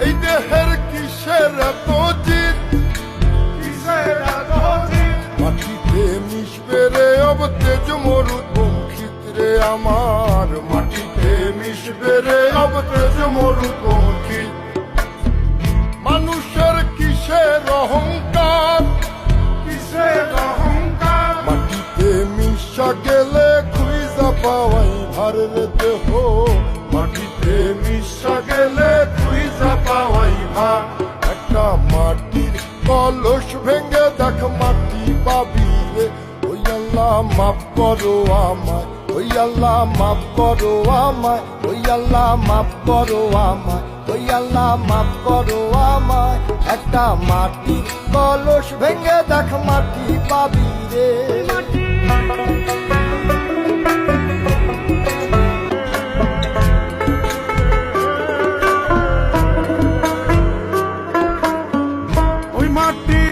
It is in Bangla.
এই দেহের কিসের এত জিদ, মাটিতে মিশবে রে অবতেজ মরুদ বংশিত রে আমার, মাটিতে মিশবে রে অবতেজ মরুদ বংশিত। মানুষের কিসের অহংকার, মাটিতে মিশা গেলে খুঁজা পাওয়াই ভার রে দেহ, মাটিতে মিশা গেলে খুঁজা পাওয়াই ভার। একটা মাটির কলস ভেঙে দেখ মাটি পাবি রে, ওই আল্লাহ মাফ করো আমায়, ওই আল্লাহ মাফ করো আমায়, ওই আল্লাহ মাফ করো আমায়, ওই আল্লাহ মাফ করো আমায়। একটা মাটির কলস ভেঙে দেখ মাটি পাবি রে। ওই মাটি